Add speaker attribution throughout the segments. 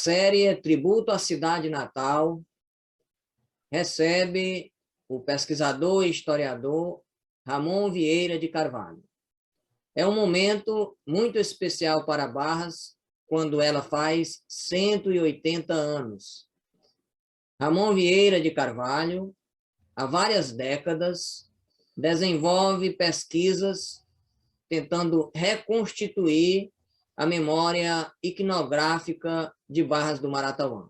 Speaker 1: série Tributo à Cidade Natal recebe o pesquisador e historiador Ramon Vieira de Carvalho. É um momento muito especial para Barras, quando ela faz 180 anos. Ramon Vieira de Carvalho, há várias décadas, desenvolve pesquisas tentando reconstituir a memória iconográfica de Barras do Maratauã.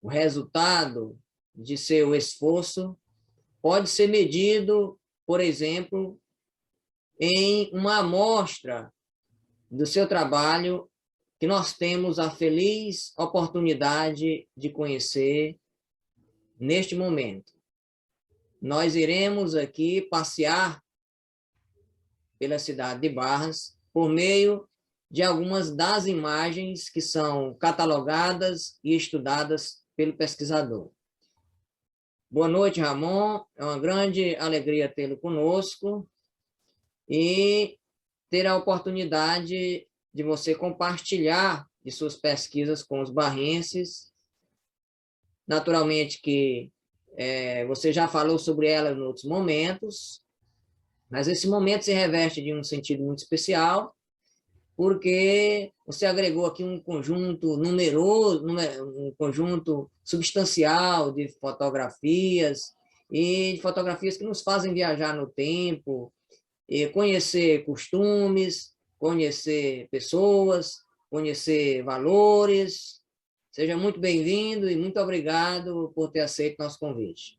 Speaker 1: O resultado de seu esforço pode ser medido, por exemplo, em uma amostra do seu trabalho que nós temos a feliz oportunidade de conhecer neste momento. Nós iremos aqui passear pela cidade de Barras por meio de algumas das imagens que são catalogadas e estudadas pelo pesquisador. Boa noite, Ramon. É uma grande alegria tê-lo conosco e ter a oportunidade de você compartilhar de suas pesquisas com os barrenses. Naturalmente que você já falou sobre ela em outros momentos, mas esse momento se reveste de um sentido muito especial, porque você agregou aqui um conjunto numeroso, um conjunto substancial de fotografias, e de fotografias que nos fazem viajar no tempo, e conhecer costumes, conhecer pessoas, conhecer valores. Seja muito bem-vindo e muito obrigado por ter aceito nosso convite.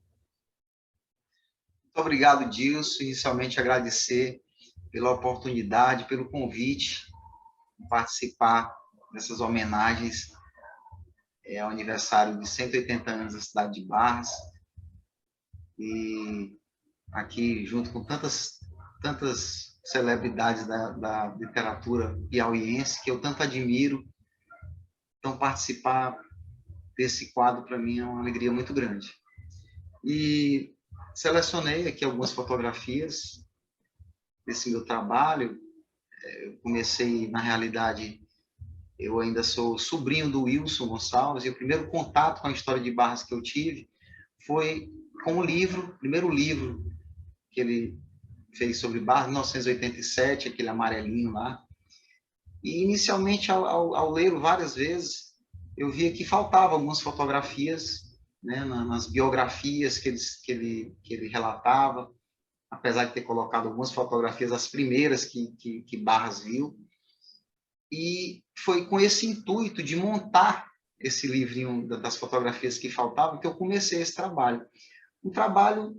Speaker 2: Muito obrigado, Dilson. Inicialmente, agradecer pela oportunidade, pelo convite de participar dessas homenagens ao aniversário de 180 anos da cidade de Barras. E aqui, junto com tantas celebridades da literatura piauiense, que eu tanto admiro, então participar desse quadro, para mim, é uma alegria muito grande. E selecionei aqui algumas fotografias desse meu trabalho. Eu comecei, na realidade, eu ainda sou sobrinho do Wilson Gonçalves, e o primeiro contato com a história de Barras que eu tive foi com o primeiro livro que ele fez sobre Barras, em 1987, aquele amarelinho lá. E, inicialmente, ao lê-lo várias vezes, eu via que faltavam algumas fotografias, né, nas biografias que ele relatava, apesar de ter colocado algumas fotografias, as primeiras que Barras viu. E foi com esse intuito de montar esse livrinho das fotografias que faltavam que eu comecei esse trabalho. Um trabalho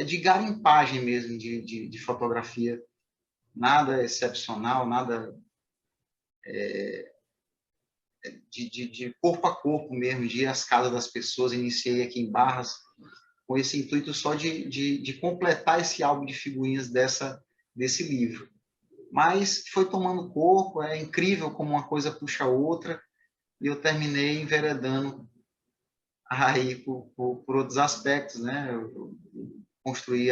Speaker 2: de garimpagem mesmo, de fotografia, nada excepcional, nada de corpo a corpo mesmo, de ir às casas das pessoas. Iniciei aqui em Barras com esse intuito só de completar esse álbum de figurinhas desse livro. Mas foi tomando corpo, é incrível como uma coisa puxa a outra, e eu terminei enveredando aí por outros aspectos, né? Eu construí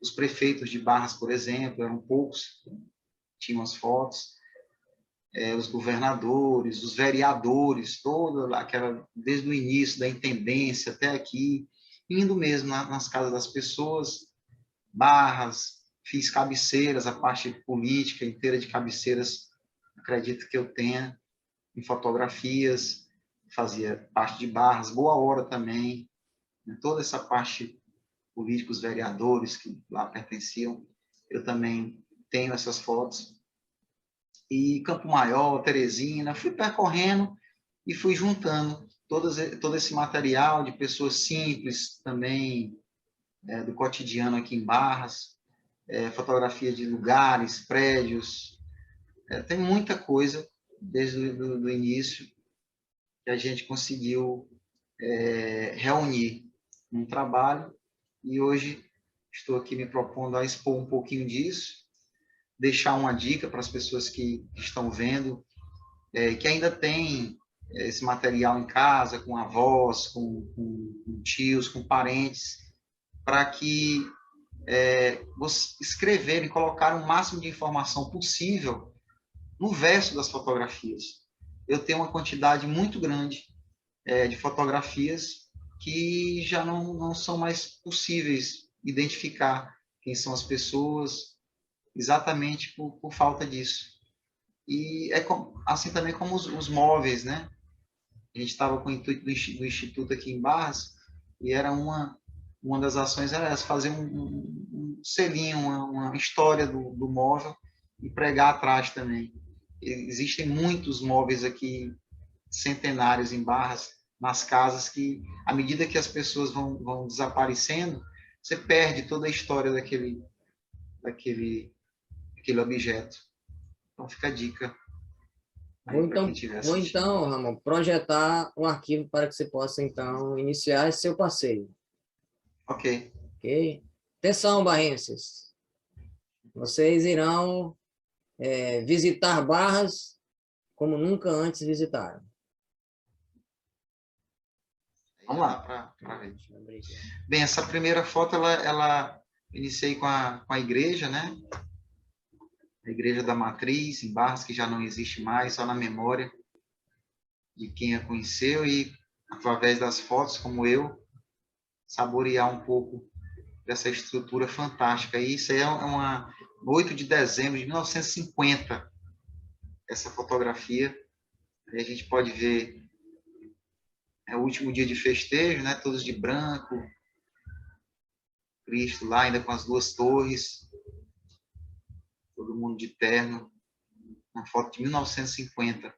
Speaker 2: os prefeitos de Barras, por exemplo, eram poucos, tinham as fotos, os governadores, os vereadores, desde o início da intendência até aqui, indo mesmo nas casas das pessoas. Barras, fiz cabeceiras, a parte política inteira de cabeceiras, acredito que eu tenha, em fotografias, fazia parte de Barras, Boa Hora também, né? Toda essa parte política, os vereadores que lá pertenciam, eu também tenho essas fotos. E Campo Maior, Teresina, fui percorrendo e fui juntando todo esse material de pessoas simples também, do cotidiano aqui em Barras, fotografia de lugares, prédios, tem muita coisa desde o início que a gente conseguiu reunir num trabalho, e hoje estou aqui me propondo a expor um pouquinho disso, deixar uma dica para as pessoas que estão vendo, que ainda tem esse material em casa, com avós, com tios, com parentes, para que escreverem, colocar o máximo de informação possível no verso das fotografias. eu tenho uma quantidade muito grande de fotografias que já não são mais possíveis identificar quem são as pessoas, exatamente por falta disso. E é assim também como os móveis, né? A gente estava com o intuito do Instituto aqui em Barras, e era uma das ações era essa, fazer um selinho, uma história do móvel e pregar atrás também. Existem muitos móveis aqui, centenários em Barras, nas casas, que à medida que as pessoas vão desaparecendo, você perde toda a história daquele objeto. Então fica a dica aí para quem estiver
Speaker 1: Vou
Speaker 2: assistindo.
Speaker 1: então, Ramon, projetar um arquivo para que você possa, então, iniciar esse seu passeio.
Speaker 2: Ok.
Speaker 1: Ok? Atenção, barrenses. Vocês irão visitar Barras como nunca antes visitaram.
Speaker 2: Vamos lá, para ver. Bem, essa primeira foto, ela iniciei com a igreja, né? A igreja da Matriz, em Barras, que já não existe mais, só na memória de quem a conheceu e, através das fotos, como eu, saborear um pouco dessa estrutura fantástica. E isso aí é uma 8 de dezembro de 1950, essa fotografia. Aí a gente pode ver o último dia de festejo, né? Todos de branco, Cristo lá ainda com as duas torres, todo mundo de terno, uma foto de 1950.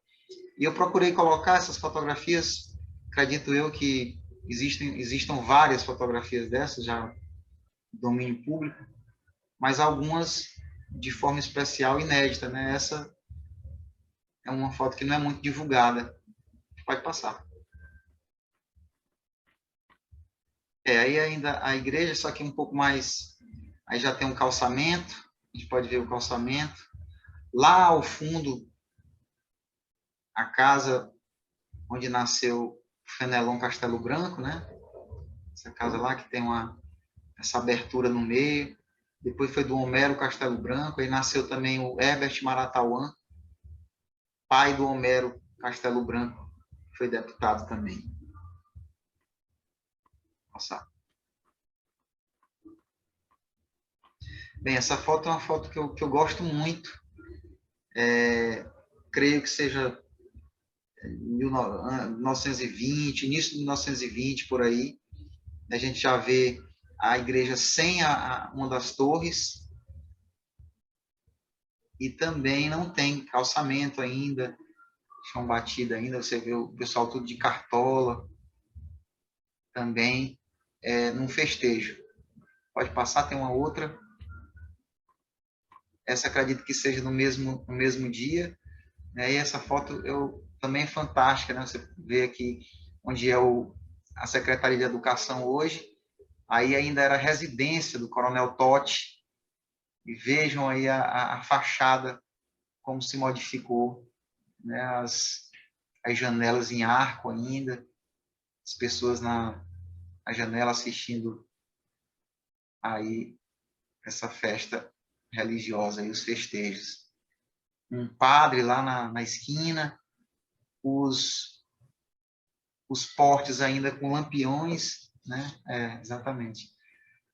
Speaker 2: E eu procurei colocar essas fotografias, acredito eu que existam várias fotografias dessas já no domínio público, mas algumas de forma especial, inédita, né? Essa é uma foto que não é muito divulgada. Pode passar. Aí ainda a igreja, só que um pouco mais... Aí já tem um calçamento, a gente pode ver o calçamento. Lá ao fundo, a casa onde nasceu Fenelon Castelo Branco, né? Essa casa lá que tem essa abertura no meio. Depois foi do Homero Castelo Branco, aí nasceu também o Herbert Maratauan, pai do Homero Castelo Branco, que foi deputado também. Nossa. Bem, essa foto é uma foto que eu gosto muito. Creio que seja 1920, início de 1920, por aí. A gente já vê a igreja sem uma das torres, e também não tem calçamento ainda, chão batido ainda, você vê o pessoal tudo de cartola, também num festejo. Pode passar, tem uma outra. Essa acredito que seja no mesmo dia, né? E essa foto também é fantástica, né? Você vê aqui onde é a Secretaria de Educação hoje, aí ainda era a residência do Coronel Totti, e vejam aí a fachada, como se modificou, né? As janelas em arco ainda, as pessoas na janela assistindo aí essa festa religiosa e os festejos. Um padre lá na esquina, os portes ainda com lampiões, né? Exatamente.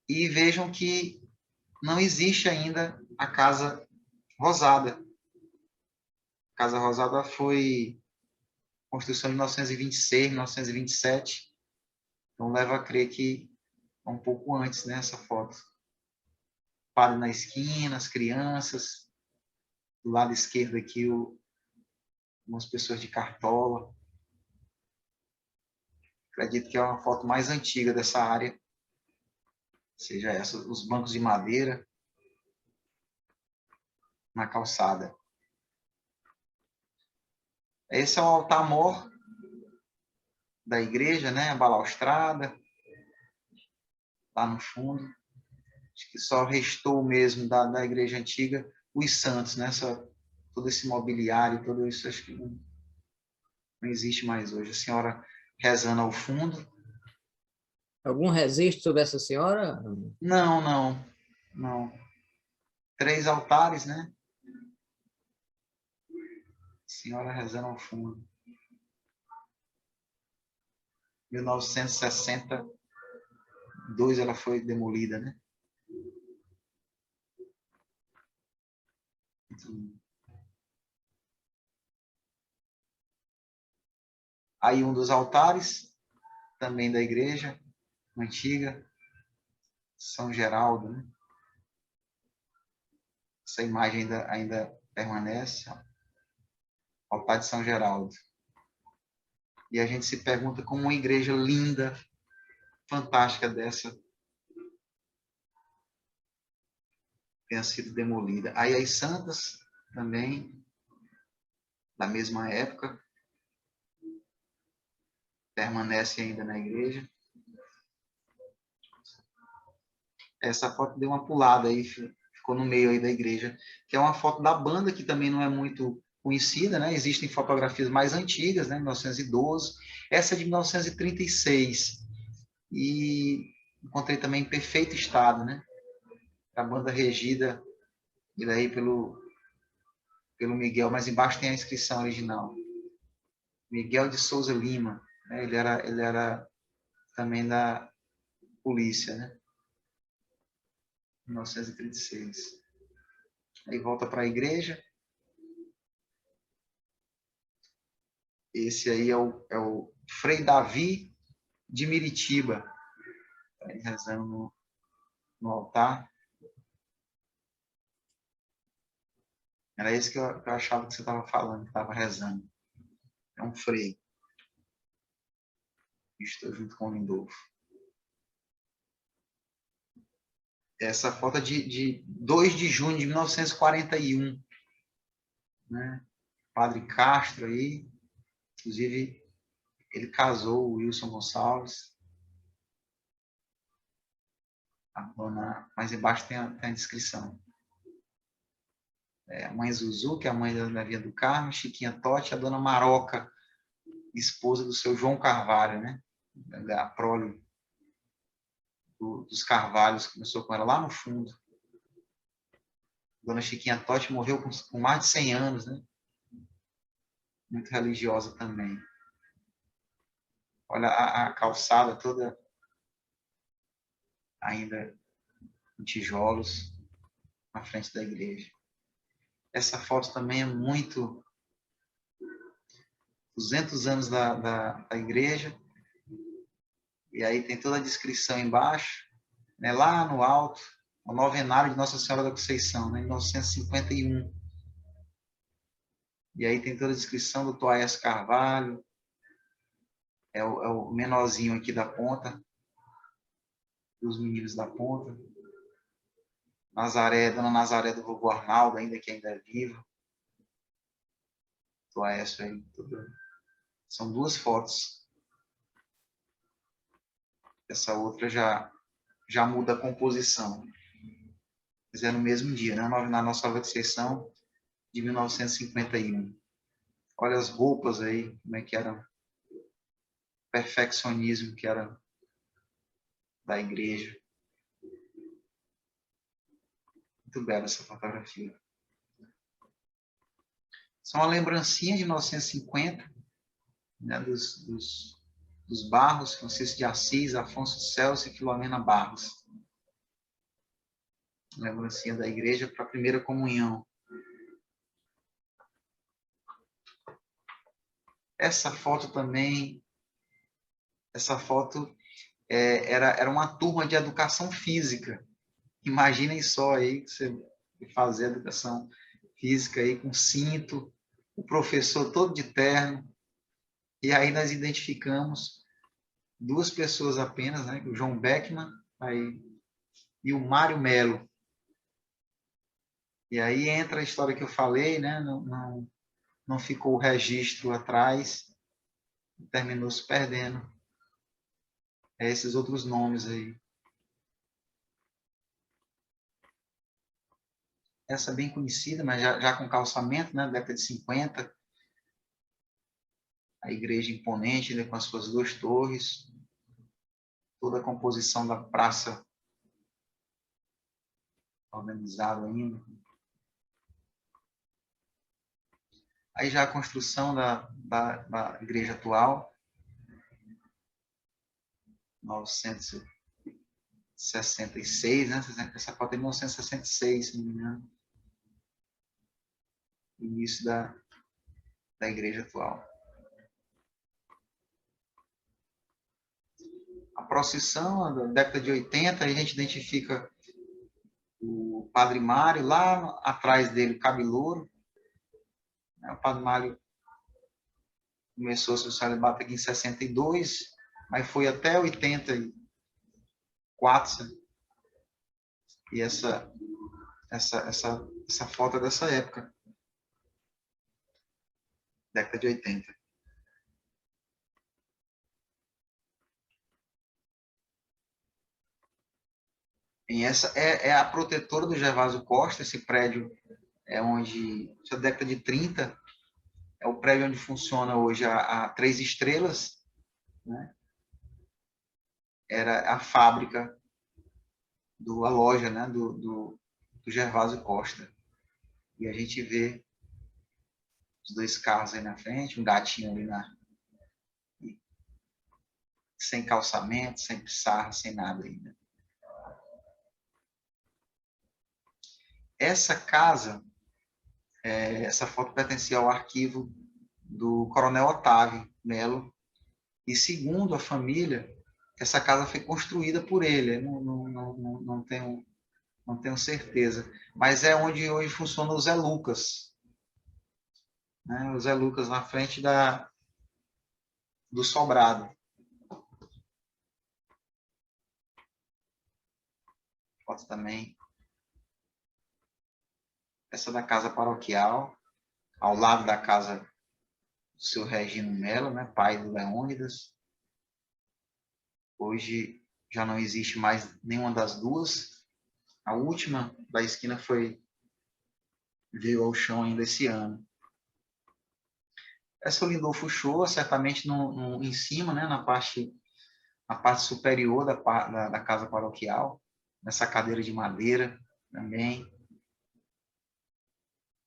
Speaker 2: E vejam que não existe ainda a Casa Rosada. A Casa Rosada foi construção em 1926, 1927, então leva a crer que é um pouco antes, né, essa foto. Padre na esquina, as crianças, do lado esquerdo aqui umas pessoas de cartola. Acredito que é uma foto mais antiga dessa área, seja essa, os bancos de madeira na calçada. Esse é o altar-mor da igreja, né? A balaustrada, lá no fundo. Acho que só restou mesmo da igreja antiga os santos, né? Todo esse mobiliário, tudo isso, acho que não existe mais hoje. A senhora rezando ao fundo.
Speaker 1: Algum registro sobre essa senhora?
Speaker 2: Não. 3 altares, né? Senhora rezando ao fundo. 1962 ela foi demolida, né? Aí um dos altares, também da igreja antiga, São Geraldo, né? Essa imagem ainda permanece, ó. Altar de São Geraldo. E a gente se pergunta como uma igreja linda, fantástica dessa tenha sido demolida. Aí as santas também, da mesma época, permanecem ainda na igreja. Essa foto deu uma pulada aí, ficou no meio aí da igreja, que é uma foto da banda, que também não é muito conhecida, né? Existem fotografias mais antigas, né? 1912. Essa é de 1936. E encontrei também em perfeito estado, né? A banda regida e daí pelo Miguel, mas embaixo tem a inscrição original. Miguel de Souza Lima, né? Ele era também da polícia, né? 1936. Aí volta para a igreja. Esse aí é o Frei Davi de Miritiba. Tá aí rezando no altar. Era esse que eu achava que você estava falando, que estava rezando. É um frei. Estou junto com o Lindolfo. Essa foto é de 2 de junho de 1941. Né? Padre Castro aí. Inclusive, ele casou o Wilson Gonçalves. A dona, mais embaixo tem a descrição. A mãe Zuzu, que é a mãe da Via do Carmo, Chiquinha Totti, a dona Maroca, esposa do seu João Carvalho, né? Da prole dos Carvalhos, começou com ela lá no fundo. Dona Chiquinha Totti morreu com mais de 100 anos, né? Muito religiosa também. Olha a calçada toda ainda em tijolos na frente da igreja. Essa foto também é muito 200 anos da igreja. E aí tem toda a descrição embaixo, né? Lá no alto, o novenário de Nossa Senhora da Conceição, né? Em 1951. E aí tem toda a descrição do Toés Carvalho, é o menorzinho aqui da ponta, dos meninos da ponta. Nazaré, Dona Nazaré do vovô Arnaldo, ainda é viva. Toés aí, tudo. São duas fotos. Essa outra já muda a composição. Mas é no mesmo dia, né? Na nossa sessão de 1951. Olha as roupas aí, como é que era o perfeccionismo que era da igreja. Muito bela essa fotografia. São uma lembrancinha de 1950, né, dos Barros, Francisco de Assis, Afonso Celso e Filomena Barros. Lembrancinha da igreja para a primeira comunhão. Essa foto também, era uma turma de educação física. Imaginem só aí você fazer educação física aí com cinto, o professor todo de terno, e aí nós identificamos duas pessoas apenas, né? O João Beckman aí, e o Mário Melo. E aí entra a história que eu falei, né? Não ficou o registro atrás, terminou se perdendo. Esses outros nomes aí. Essa bem conhecida, mas já com calçamento, né? Década de 50. A igreja imponente, né? Com as suas duas torres. Toda a composição da praça organizada ainda. Aí já a construção da igreja atual, 966, né? Essa foto é de 1966, se não me engano. Início da igreja atual. A procissão, da década de 80, a gente identifica o Padre Mário, lá atrás dele, o Cabelouro. O Padre Mário começou seu celibato aqui em 62, mas foi até 84. E essa foto é dessa época, década de 80. E essa é a protetora do Gervásio Costa. Esse prédio é onde, essa década de 30, é o prédio onde funciona hoje a Três Estrelas, né? Era a fábrica, a loja, né? do Gervásio Costa. E a gente vê os dois carros aí na frente, um gatinho ali sem calçamento, sem pissarra, sem nada ainda. Essa casa, essa foto pertencia ao arquivo do Coronel Otávio Melo, e segundo a família, essa casa foi construída por ele. Não tenho certeza, mas é onde hoje funciona o Zé Lucas, né? O Zé Lucas na frente do sobrado. Foto também. Essa da casa paroquial, ao lado da casa do seu Regino Melo, né, pai do Leônidas. Hoje já não existe mais nenhuma das duas. A última da esquina veio ao chão ainda esse ano. Essa é o Lindolfo Shoa, certamente em cima, né, na parte superior da casa paroquial, nessa cadeira de madeira também.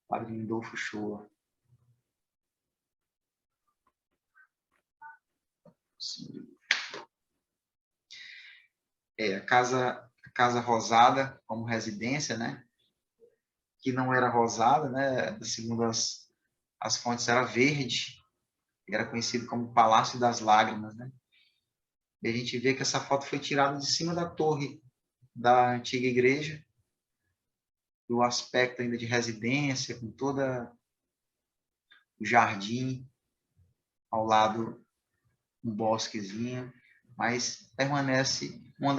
Speaker 2: Padre Lindolfo Shoa. A casa rosada como residência, né? Que não era rosada, né? Segundo as fontes, era verde. Era conhecido como Palácio das Lágrimas, né? E a gente vê que essa foto foi tirada de cima da torre da antiga igreja, do aspecto ainda de residência, com todo o jardim ao lado, um bosquezinho, mas permanece uma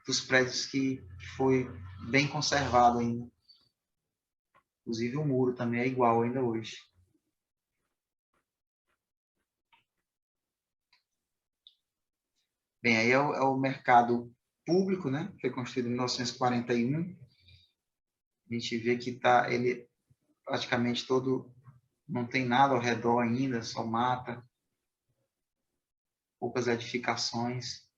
Speaker 2: dos prédios que foi bem conservado ainda. Inclusive o muro também é igual ainda hoje. Bem, aí é o mercado público, né? Foi construído em 1941. A gente vê que ele praticamente todo, não tem nada ao redor ainda, só mata, poucas edificações.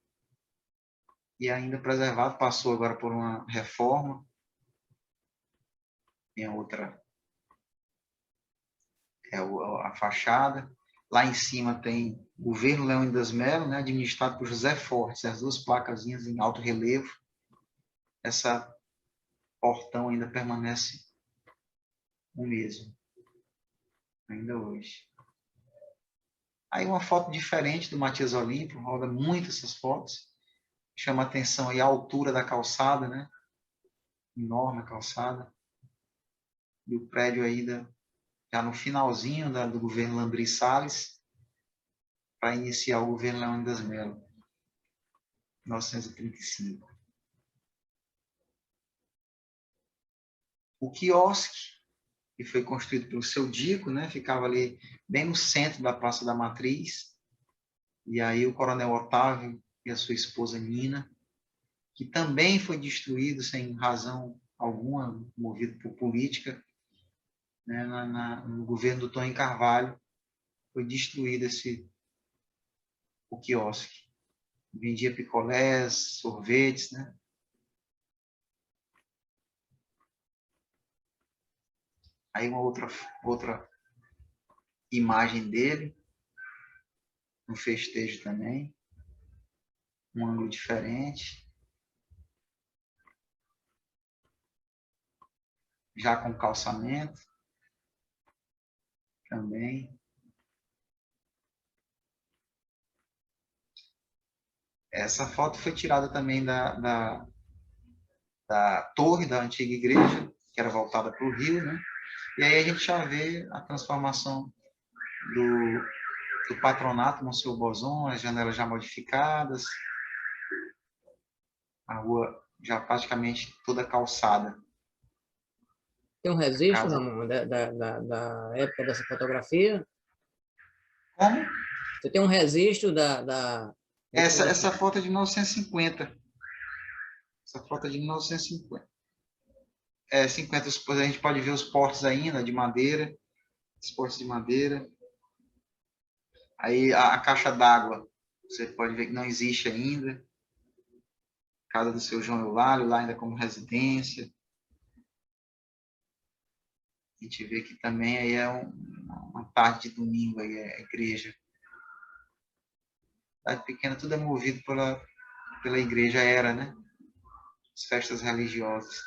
Speaker 2: E ainda preservado, passou agora por uma reforma. Tem outra, a fachada. Lá em cima tem o Governo Leônidas Melo, né, administrado por José Fortes, as duas placazinhas em alto relevo. Essa portão ainda permanece o mesmo, ainda hoje. Aí uma foto diferente do Matias Olímpio, roda muito essas fotos. Chama a atenção aí a altura da calçada, né? Enorme a calçada. E o prédio ainda já no finalzinho do governo Landry Salles, para iniciar o governo Leônidas Melo, 1935. O quiosque, que foi construído pelo seu Dico, né, ficava ali bem no centro da Praça da Matriz, e aí o Coronel Otávio e a sua esposa Nina, que também foi destruído sem razão alguma, movido por política, né, no governo do Tony Carvalho, foi destruído o quiosque. Vendia picolés, sorvetes, né? Aí uma outra imagem dele, no festejo também, um ângulo diferente, já com calçamento também. Essa foto foi tirada também da torre da antiga igreja, que era voltada para o rio, né? E aí a gente já vê a transformação do patronato Monsenhor Bozon, as janelas já modificadas, a rua já praticamente toda calçada.
Speaker 1: Tem um registro,
Speaker 2: Casa.
Speaker 1: Ramon, da época dessa fotografia?
Speaker 2: Como?
Speaker 1: Você tem um registro da...
Speaker 2: Essa foto é de 1950. Essa foto é de 1950. 50, a gente pode ver os portos ainda, de madeira, os portos de madeira. Aí a caixa d'água, você pode ver que não existe ainda. Casa do seu João Eulário, lá ainda como residência. A gente vê que também aí é uma tarde de domingo, aí é a igreja. Cidade pequena, tudo é movido pela igreja, era, né? As festas religiosas.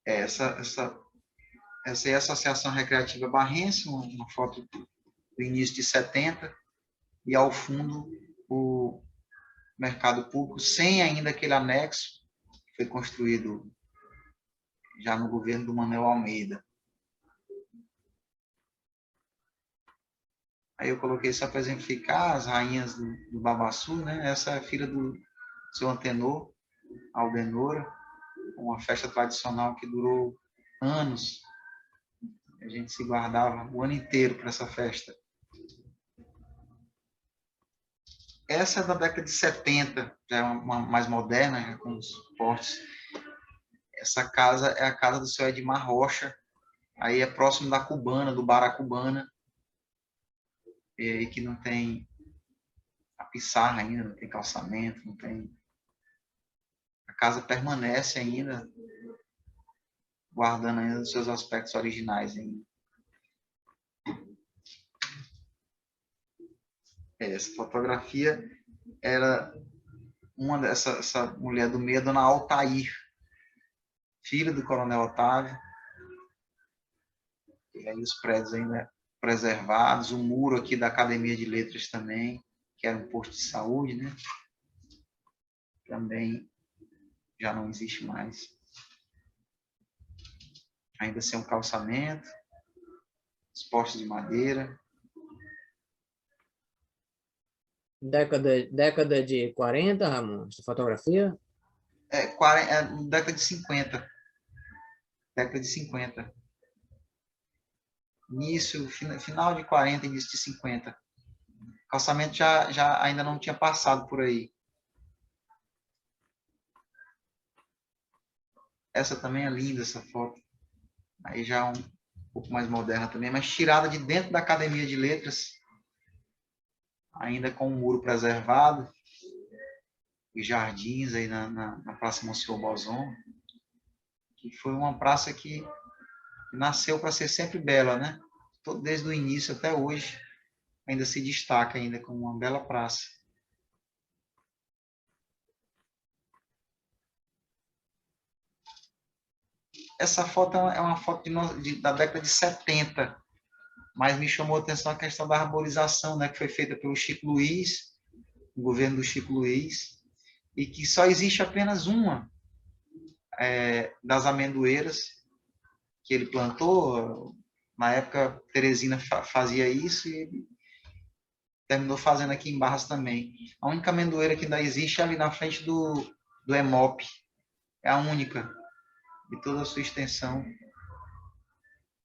Speaker 2: Essa é a Associação Recreativa Barrense, uma foto do início de 70, e ao fundo o mercado público, sem ainda aquele anexo, que foi construído já no governo do Manuel Almeida. Aí eu coloquei só para exemplificar as rainhas do Babaçu, né? Essa é a filha do seu Antenor, Aldenora, uma festa tradicional que durou anos. A gente se guardava o ano inteiro para essa festa. Essa é da década de 70, já é uma mais moderna, já com os portes. Essa casa é a casa do seu Edmar Rocha, aí é próximo da Cubana, do Baracubana, e aí que não tem a pissarra ainda, não tem calçamento, não tem... A casa permanece ainda, guardando ainda os seus aspectos originais ainda. Essa fotografia era essa mulher do meio, a dona Altair, filha do Coronel Otávio. E aí os prédios ainda preservados, o muro aqui da Academia de Letras também, que era um posto de saúde, né? Também já não existe mais. Ainda sem um calçamento, os postes de madeira.
Speaker 1: Década de 40, Ramon, essa fotografia?
Speaker 2: Década de 50. Década de 50. Início, final de 40, início de 50. O calçamento já ainda não tinha passado por aí. Essa também é linda, essa foto. Aí já um pouco mais moderna também, mas tirada de dentro da Academia de Letras, ainda com o muro preservado, e jardins aí na Praça Monsenhor Bozon, que foi uma praça que nasceu para ser sempre bela, né? Desde o início até hoje, ainda se destaca ainda como uma bela praça. Essa foto é uma foto da década de 70, mas me chamou a atenção a questão da arborização, né, que foi feita pelo Chico Luiz, o governo do Chico Luiz, e que só existe apenas uma das amendoeiras que ele plantou. Na época, Teresina fazia isso e ele terminou fazendo aqui em Barras também. A única amendoeira que ainda existe é ali na frente do EMOP. É a única, de toda a sua extensão,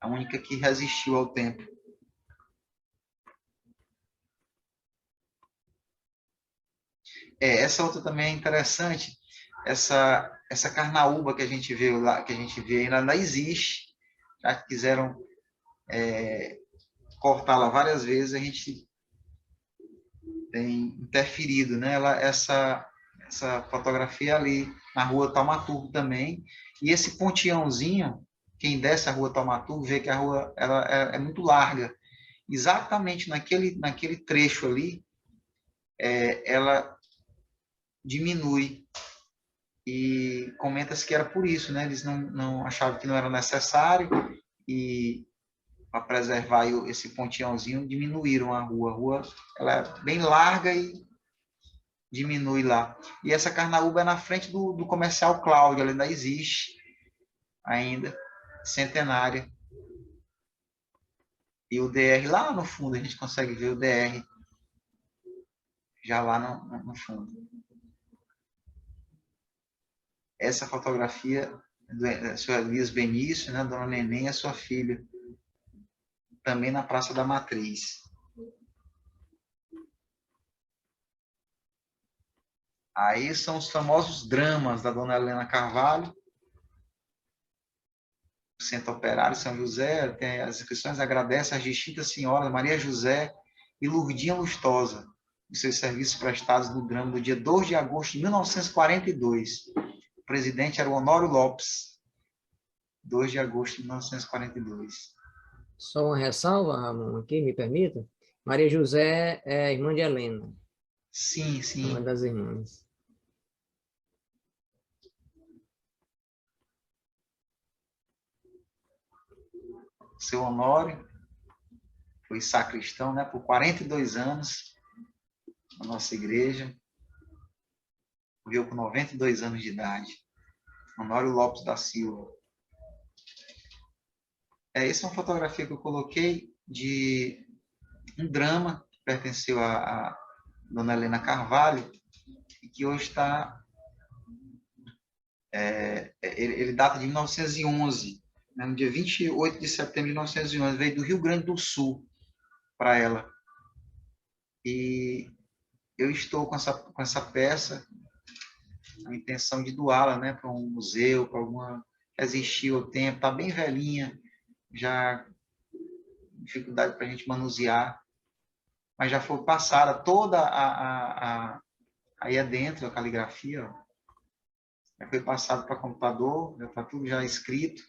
Speaker 2: a única que resistiu ao tempo. Essa outra também é interessante. Essa carnaúba que a gente vê lá, que a gente vê ainda existe. Já quiseram cortá-la várias vezes, a gente tem interferido, né? Essa fotografia ali na rua Taumaturgo também. E esse pontilhãozinho quem desce a rua Taumaturgo vê que a rua ela é muito larga. Exatamente naquele trecho ali, ela diminui. E comenta-se que era por isso, né? Eles não achavam que não era necessário e para preservar esse pontilhãozinho, diminuíram a rua. A rua ela é bem larga e diminui lá. E essa Carnaúba é na frente do comercial Cláudio, ela ainda existe, ainda, centenária. E o DR lá no fundo, a gente consegue ver o DR já lá no fundo. Essa fotografia do senhor Elias Benício, né, Dona Neném, é sua filha, também na Praça da Matriz. Aí são os famosos dramas da Dona Helena Carvalho, Centro Operário São José, tem as inscrições, agradece às distintas senhoras Maria José e Lurdinha Lustosa, os seus serviços prestados no drama do dia 2 de agosto de 1942. O presidente era o Honório Lopes, 2 de agosto de 1942.
Speaker 1: Só uma ressalva, Ramon, aqui, me permita. Maria José é irmã de Helena.
Speaker 2: Sim, sim.
Speaker 1: Uma das irmãs.
Speaker 2: Seu Honório foi sacristão, né, por 42 anos na nossa igreja. Morreu com 92 anos de idade. Honório Lopes da Silva. Essa é uma fotografia que eu coloquei de um drama que pertenceu a Dona Helena Carvalho e que hoje está... ele data de 1911, né, no dia 28 de setembro de 1911, veio do Rio Grande do Sul para ela. E eu estou com essa peça, a intenção de doá-la, né, para um museu, para alguma... Resistiu ao tempo, está bem velhinha, já dificuldade para a gente manusear, mas já foi passada toda aí adentro, a caligrafia, ó, já foi passado para computador, já está tudo já escrito,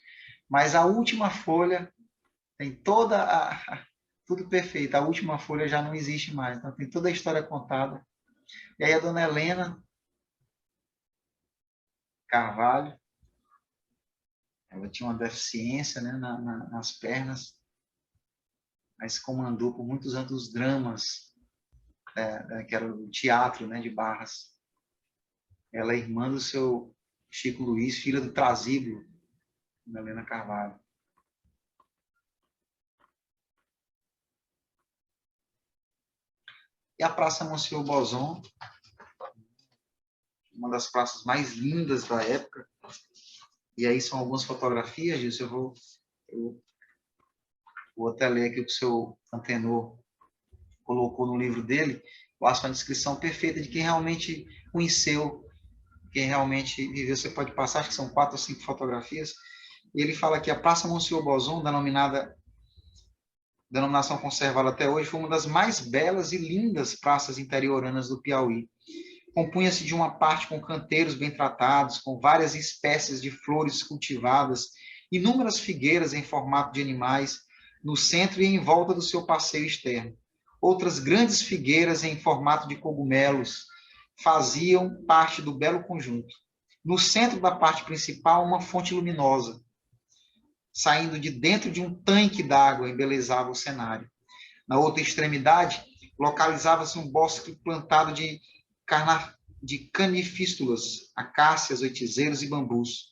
Speaker 2: mas a última folha tem tudo perfeito, a última folha já não existe mais, então tem toda a história contada. E aí a Dona Helena Carvalho, ela tinha uma deficiência, né, nas pernas, mas comandou por muitos anos os dramas, que era o teatro, né, de Barras. Ela é irmã do seu Chico Luiz, filha do Trasíbulo, da Helena Carvalho. E a Praça Monsieur Bozon, uma das praças mais lindas da época. E aí são algumas fotografias disso. Eu vou até ler aqui o que o seu Antenor colocou no livro dele. Eu acho uma descrição perfeita de quem realmente conheceu, quem realmente viveu. Você pode passar, acho que são 4 ou 5 fotografias. E ele fala que a Praça Monsieur Bozon, denominação conservada até hoje, foi uma das mais belas e lindas praças interioranas do Piauí. Compunha-se de uma parte com canteiros bem tratados, com várias espécies de flores cultivadas, inúmeras figueiras em formato de animais, no centro e em volta do seu passeio externo. Outras grandes figueiras em formato de cogumelos faziam parte do belo conjunto. No centro da parte principal, uma fonte luminosa, saindo de dentro de um tanque d'água, embelezava o cenário. Na outra extremidade, localizava-se um bosque plantado de canifístulas, acácias, oitizeiros e bambus.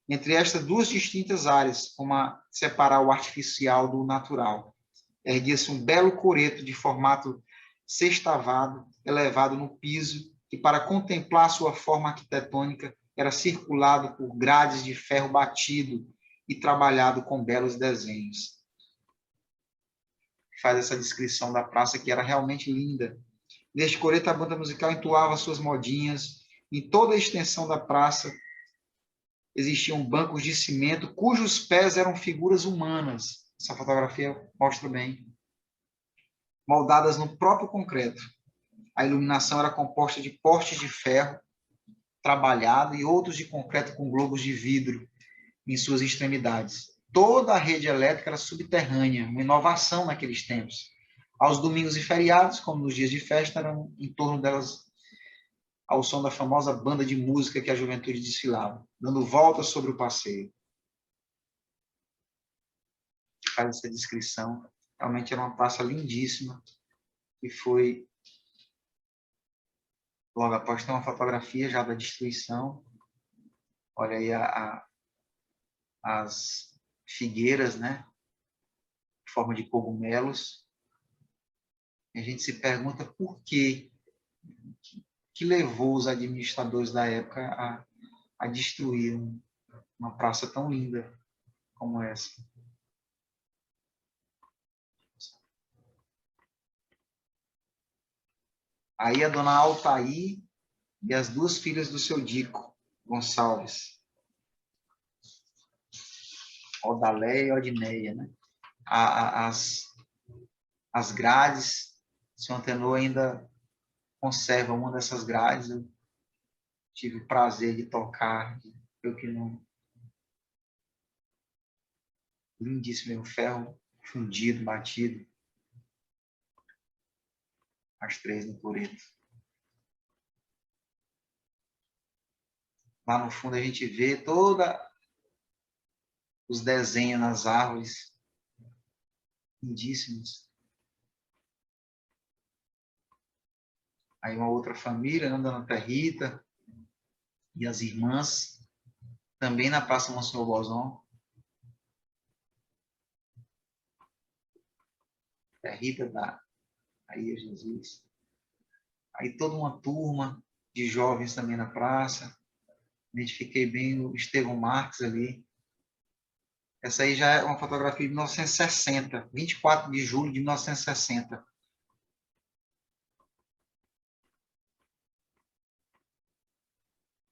Speaker 2: Entre estas duas distintas áreas, como a separar o artificial do natural, erguia-se um belo coreto de formato sextavado, elevado no piso, que para contemplar sua forma arquitetônica era circulado por grades de ferro batido e trabalhado com belos desenhos. Faz essa descrição da praça que era realmente linda. Neste coreto, a banda musical entoava suas modinhas. Em toda a extensão da praça existiam bancos de cimento cujos pés eram figuras humanas. Essa fotografia mostra bem. Moldadas no próprio concreto. A iluminação era composta de postes de ferro trabalhado e outros de concreto com globos de vidro em suas extremidades. toda a rede elétrica era subterrânea, uma inovação naqueles tempos. Aos domingos e feriados, como nos dias de festa, eram em torno delas ao som da famosa banda de música que a juventude desfilava, dando voltas sobre o passeio. Faz essa descrição. Realmente era uma praça lindíssima, e foi, logo após, ter uma fotografia já da destruição. Olha aí as figueiras, né, em forma de cogumelos. E a gente se pergunta por que levou os administradores da época a destruir uma praça tão linda como essa. Aí a dona Altair e as duas filhas do seu Dico Gonçalves, Odaléia e Odineia, né? As grades, o senhor Antenor ainda conserva uma dessas grades. Eu tive o prazer de tocar, eu que não... Lindíssimo, ferro fundido, batido, as três no coreto. Lá no fundo a gente vê todos os desenhos nas árvores, lindíssimos. Aí uma outra família, né, Dona Rita e as irmãs, também na Praça Monsenhor Bozon. Rita da aí Jesus. Aí toda uma turma de jovens também na praça. Identifiquei bem o Estevão Marques ali. Essa aí já é uma fotografia de 1960, 24 de julho de 1960.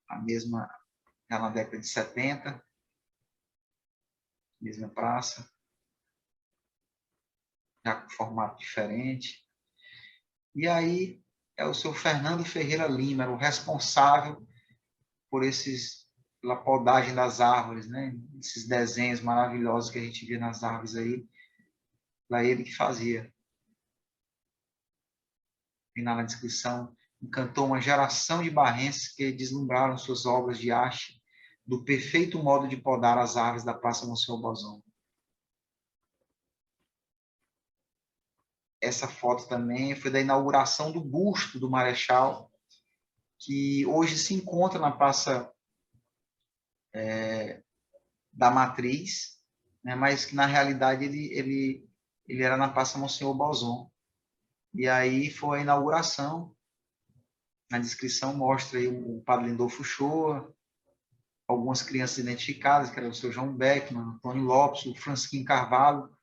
Speaker 2: A mesma, já na década de 70, mesma praça, já com formato diferente. E aí é o seu Fernando Ferreira Lima, era o responsável pela podagem das árvores, né? Esses desenhos maravilhosos que a gente vê nas árvores aí, era ele que fazia. E na descrição, encantou uma geração de barrenses que deslumbraram suas obras de arte do perfeito modo de podar as árvores da Praça Monsenhor Bozon. Essa foto também foi da inauguração do busto do Marechal, que hoje se encontra na Praça da Matriz, né, mas que na realidade ele era na Praça Monsenhor Bozon. E aí foi a inauguração. Na descrição mostra aí o padre Lindolfo Shoa, algumas crianças identificadas, que era o seu João Beckman, Antônio Lopes, o Francisquinho Carvalho,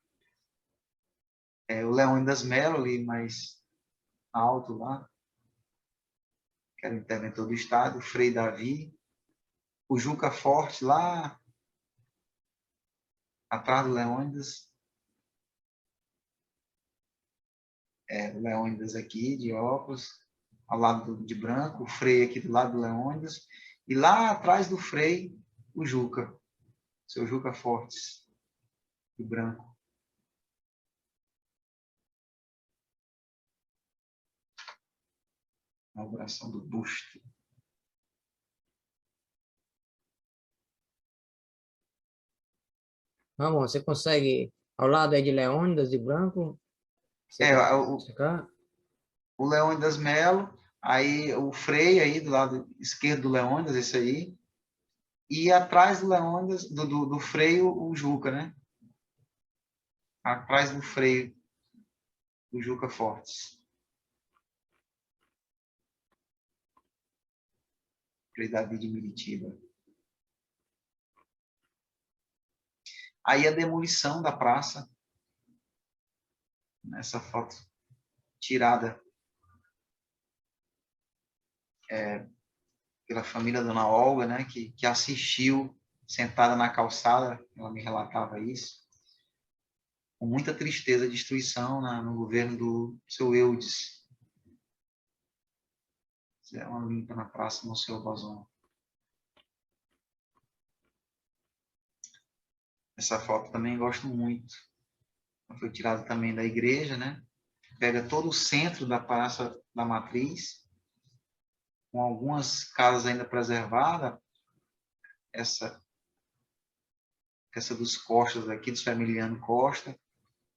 Speaker 2: o Leônidas Melo ali mais alto lá, que era o interventor do Estado, o Frei Davi, o Juca Forte lá atrás do Leônidas, o Leônidas aqui de óculos, ao lado de branco, o Frei aqui do lado do Leônidas, e lá atrás do Frei, o Juca, seu Juca Fortes, de branco. Inauguração do busto.
Speaker 1: Ramon, você consegue, ao lado aí de Leônidas, de branco, você consegue checar?
Speaker 2: O Leônidas Melo, aí o Frei aí do lado esquerdo do Leônidas, esse aí, e atrás do Leônidas, do Frei, o Juca, né? Atrás do Frei, o Juca Fortes. Frei Davi de Miritiba. Aí a demolição da praça, nessa foto tirada pela família da Dona Olga, né, que assistiu sentada na calçada, ela me relatava isso, com muita tristeza a destruição no governo do seu Eudes. É uma limpa na praça Monsenhor Bozon. Essa foto também gosto muito. Foi tirada também da igreja, né? Pega todo o centro da Praça da Matriz, com algumas casas ainda preservadas. Essa dos Costas aqui, dos Familiano Costa,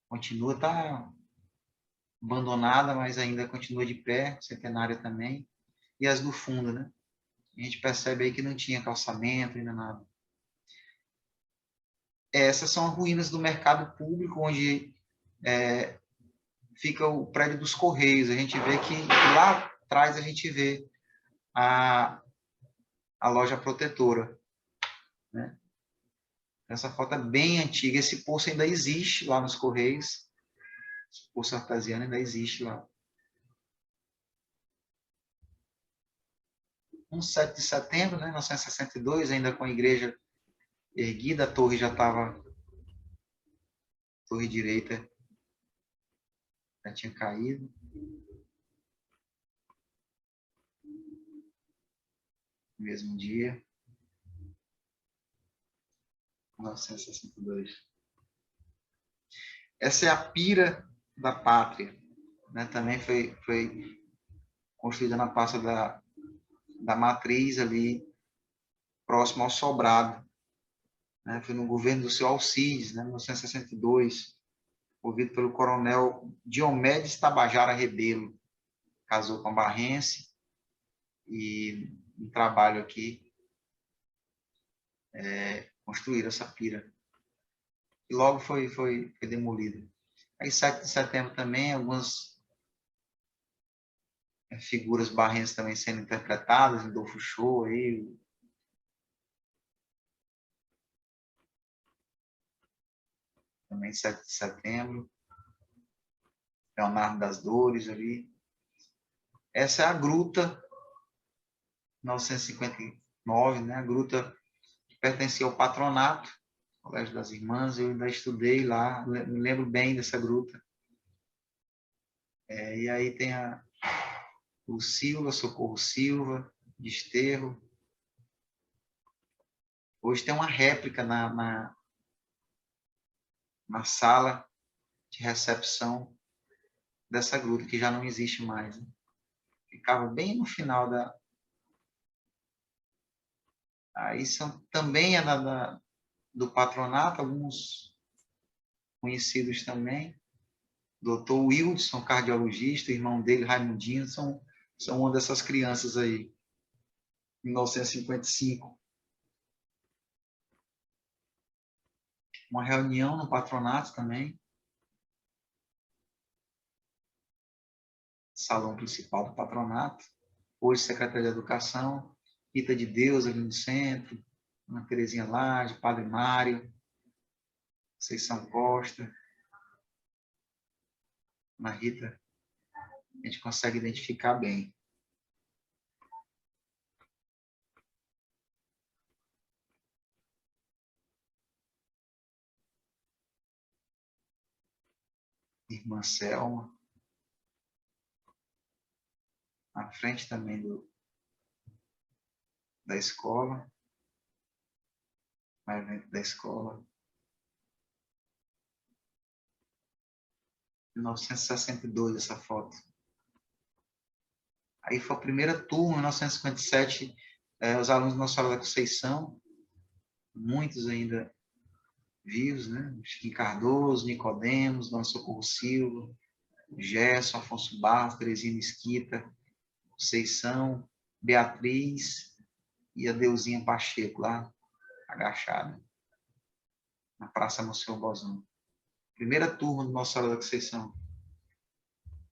Speaker 2: continua, tá abandonada, mas ainda continua de pé, centenária também. E as do fundo, né? A gente percebe aí que não tinha calçamento, ainda nada. Essas são as ruínas do mercado público, onde fica o prédio dos Correios. A gente vê que lá atrás a gente vê a loja protetora, né? Essa foto é bem antiga. Esse poço ainda existe lá nos Correios. Esse poço artesiano ainda existe lá. 7 de setembro, né, 1962, ainda com a igreja erguida, a torre já estava, torre direita já tinha caído. No mesmo dia, 1962. Essa é a pira da pátria, né? Também foi construída na Praça da Matriz, ali próximo ao Sobrado, né? Foi no governo do seu Alcides, né? 1962, ouvido pelo coronel Diomedes Tabajara Rebelo. Casou com a Barrense e um trabalho aqui construíram essa pira. E logo foi demolida. Aí 7 de setembro também, algumas figuras barrenses também sendo interpretadas, Adolfo Show aí, também 7 de setembro, Leonardo das Dores ali. Essa é a gruta, 1959, né? A gruta que pertencia ao patronato, Colégio das Irmãs. Eu ainda estudei lá, me lembro bem dessa gruta. E aí tem o Silva, Socorro Silva, Desterro. Hoje tem uma réplica na sala de recepção dessa gruta, que já não existe mais, né? Ficava bem no final da... Aí também é do patronato, alguns conhecidos também. Doutor Wildson, cardiologista, irmão dele, Raimundinho, são uma dessas crianças aí, em 1955. Uma reunião no patronato também, salão principal do patronato, hoje Secretaria de Educação, Rita de Deus ali no centro, Ana Terezinha Lage, Padre Mário, Conceição Costa. Na Rita, a gente consegue identificar bem. Irmã Selma. Na frente também da escola. Mais dentro da escola. 1962, essa foto. Aí foi a primeira turma, em 1957, os alunos da Nossa Senhora da Conceição, muitos ainda vivos, né? Chiquinho Cardoso, Nicodemos, Dona Socorro Silva, Gerson, Afonso Barros, Terezinha Mesquita, Conceição, Beatriz e a Deusinha Pacheco, lá agachada, na Praça Monsenhor Bozão. Primeira turma do Nossa Senhora da Conceição,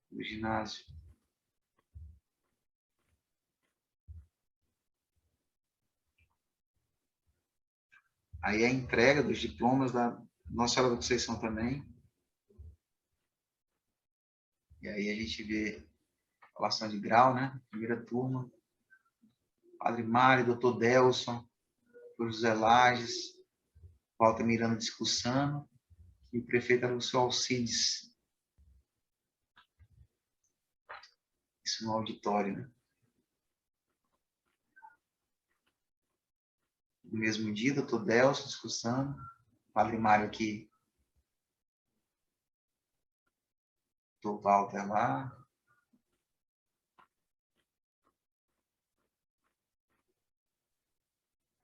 Speaker 2: do ginásio. Aí a entrega dos diplomas da Nossa Senhora da Conceição também. E aí a gente vê a colação de grau, né? Primeira turma. Padre Mário, Doutor Delson, José Lages, Walter Miranda discussando, e o prefeito era o seu Alcides. Isso no auditório, né? No mesmo dia, Doutor Delson discussando, Padre Mário aqui, do Walter lá.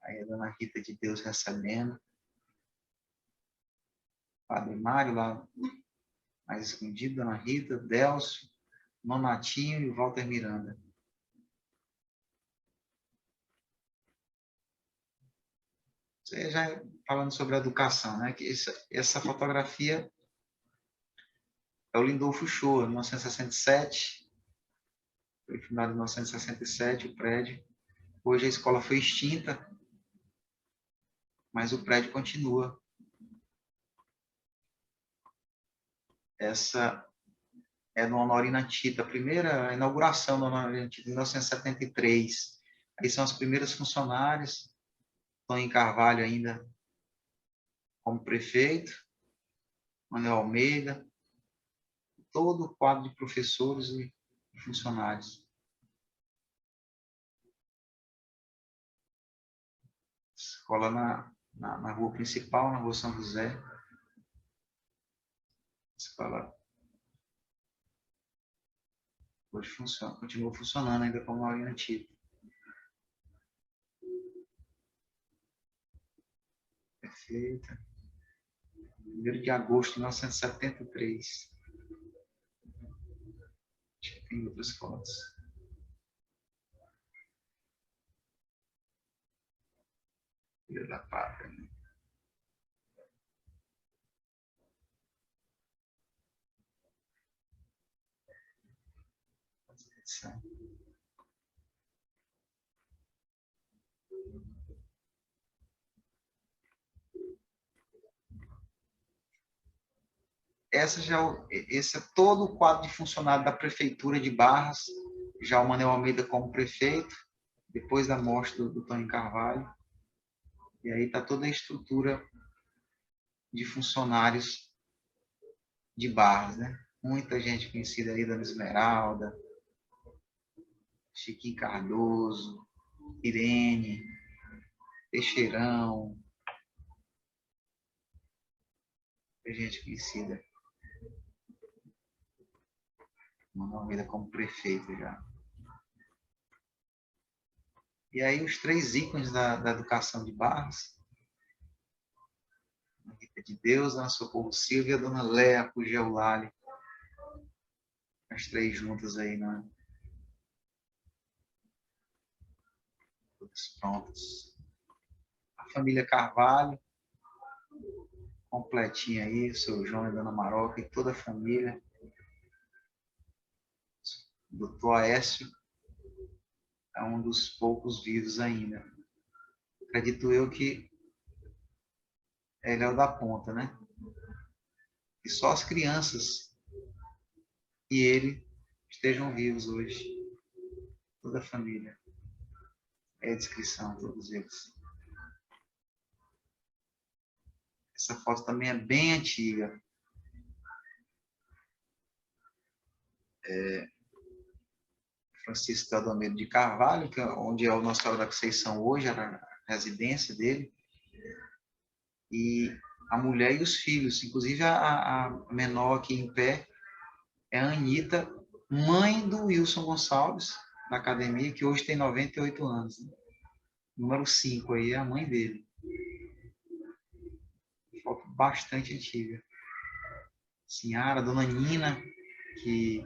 Speaker 2: Aí a Dona Rita de Deus recebendo. Padre Mário lá, mais escondido, Dona Rita, Delcio, Nonatinho e o Walter Miranda. Você já falando sobre a educação, né? Que essa fotografia é o Lindolfo Shoa, 1967. Foi fundado em 1967 o prédio. Hoje a escola foi extinta, mas o prédio continua. Essa é do Honorina Tita, a primeira inauguração do Honorina Tita, em 1973. Aí são as primeiras funcionárias, Tony Carvalho ainda como prefeito, Manuel Almeida, todo o quadro de professores e funcionários. Escola na rua principal, na rua São José. Escola hoje funciona, continua funcionando ainda como uma linha antiga. Perfeita. 1º de agosto de 1973. Acho que tem outras fotos. Filha da Pátria, né? Esse é todo o quadro de funcionário da Prefeitura de Barras, já o Manuel Almeida como prefeito, depois da morte do Tony Carvalho. E aí está toda a estrutura de funcionários de Barras, né? Muita gente conhecida aí, Dona Esmeralda, Chiquinho Cardoso, Irene, Teixeirão, muita gente conhecida. Manuel Almeida como prefeito já. E aí os 3 ícones da educação de Barras, a Rita de Deus, a Socorro Silva e a Dona Léa Pugeulali. As 3 juntas aí, né? Todas prontas. A família Carvalho, completinha aí, o seu João e a Dona Maroca e toda a família. O doutor Aécio é um dos poucos vivos ainda. Acredito eu que ele é o da ponta, né? E só as crianças e ele estejam vivos hoje. Toda a família. É a descrição, todos eles. Essa foto também é bem antiga. Francisco Teodomiro de Carvalho, que é onde é o Nossa Senhora da Conceição hoje, era a residência dele. E a mulher e os filhos, inclusive a menor aqui em pé, é a Anitta, mãe do Wilson Gonçalves, da academia, que hoje tem 98 anos. Né? Número 5 aí é a mãe dele. Foto bastante antiga. Senhora, Dona Nina, que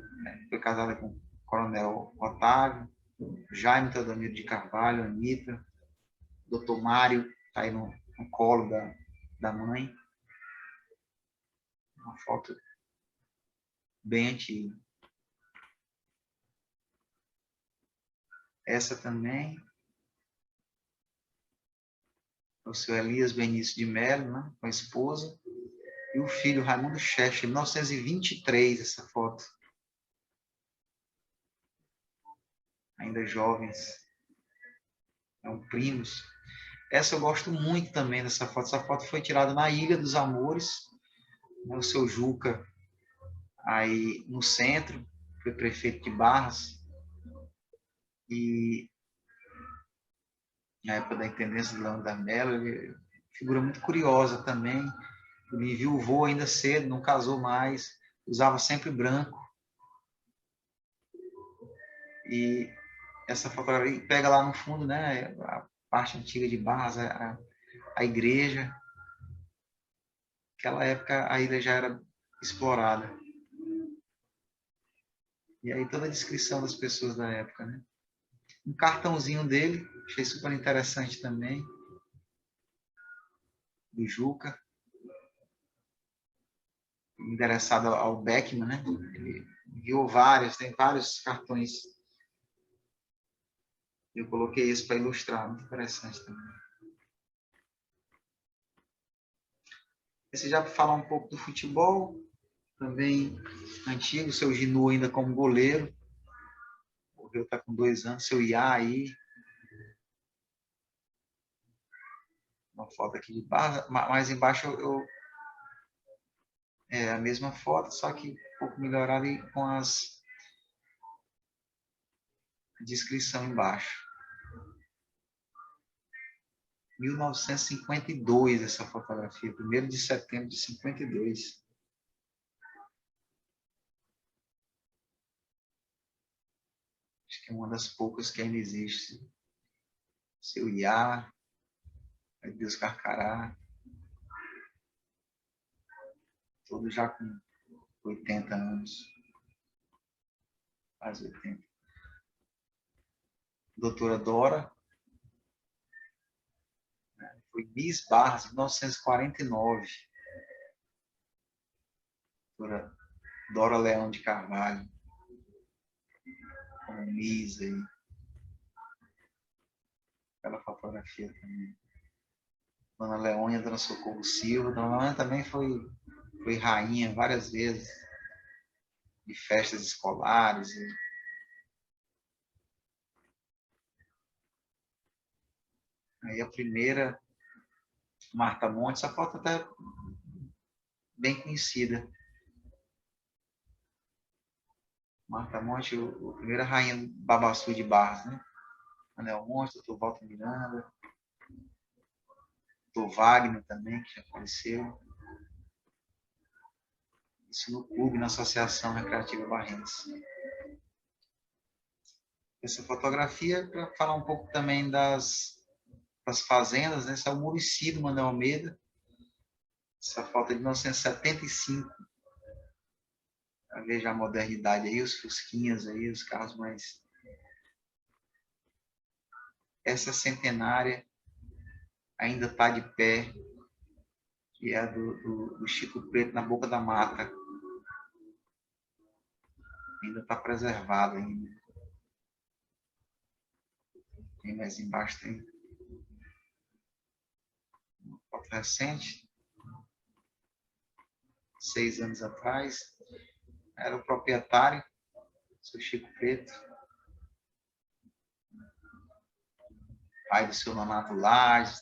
Speaker 2: foi casada com o Coronel Otávio, Jaime Teodomiro de Carvalho, Anitta, Dr. Mário, está aí no colo da mãe. Uma foto bem antiga. Essa também. O seu Elias Benício de Mello, né, com a esposa. E o filho Raimundo Cheche, em 1923, essa foto. Ainda jovens. São primos. Essa eu gosto muito também dessa foto. Essa foto foi tirada na Ilha dos Amores. Né, o seu Juca, aí no centro, foi prefeito de Barras. E na época da intendência de Leandro da Mello, ele figura muito curiosa também. Ele enviuvou ainda cedo, não casou mais, usava sempre branco. E essa fotografia pega lá no fundo, né, a parte antiga de Barras, a igreja. Naquela época a ilha já era explorada. E aí toda a descrição das pessoas da época, né? Um cartãozinho dele, achei super interessante também, do Juca, endereçado ao Beckman, né? Ele enviou vários, tem vários cartões. Eu coloquei esse para ilustrar, muito interessante também. Esse já para falar um pouco do futebol, também antigo, seu Ginu ainda como goleiro. Morreu, está com 2 anos, seu Iá aí. Uma foto aqui de Barra, mais embaixo é a mesma foto, só que um pouco melhorada e com a descrição embaixo. 1952 essa fotografia, 1º de setembro de 52. Acho que é uma das poucas que ainda existe. Seu Iá, Deus Carcará, todo já com 80 anos, quase 80. Doutora Dora, né, foi Miss Barras, em 1949. Doutora Dora Leão de Carvalho, como Miss aí. Aquela fotografia também. Dona Leônia, Dona Socorro Silva. Dona Leônia também foi rainha várias vezes de festas escolares. Aí a primeira, Marta Monte, essa foto até bem conhecida. Marta Monte, a primeira rainha do Babaçu de Barras, né? Anel Monte, doutor Walter Miranda, doutor Wagner também, que já faleceu. Isso no clube, na Associação Recreativa Barrense. Essa fotografia, para falar um pouco também das fazendas, né? Esse é o Muricy do Manuel Almeida. Essa foto é de 1975. Veja a modernidade aí, os fusquinhas aí, os carros mais... Essa centenária ainda está de pé, que é a do Chico Preto na Boca da Mata. Ainda está preservado ainda. Tem mais embaixo, tem uma foto recente, 6 anos atrás. Era o proprietário, seu Chico Preto, pai do seu Nonato Lages,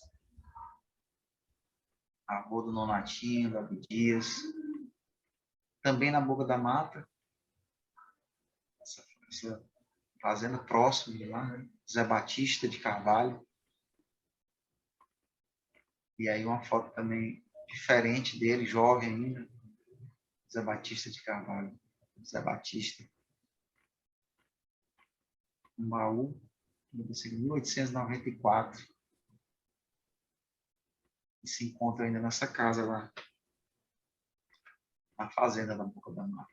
Speaker 2: avô do Nonatinho, do Abdias. Também na Boca da Mata, essa fazenda próxima de lá, né? Zé Batista de Carvalho. E aí uma foto também diferente dele, jovem ainda, Zé Batista de Carvalho. Zé Batista. Um baú, 1894. E se encontra ainda nessa casa lá, na fazenda da Boca da Mata.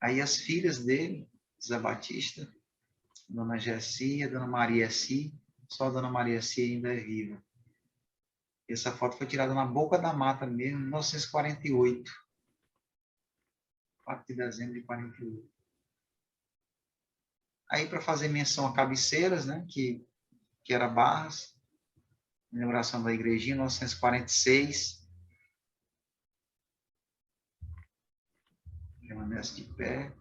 Speaker 2: Aí as filhas dele, Zé Batista, Dona Gessia, Dona Maria Si, só a Dona Maria Si ainda é viva. Essa foto foi tirada na Boca da Mata mesmo, em 1948. 4 de dezembro de 48. Aí, para fazer menção a cabeceiras, né, que era Barras, inauguração da igrejinha, 1946. Permanece de pé.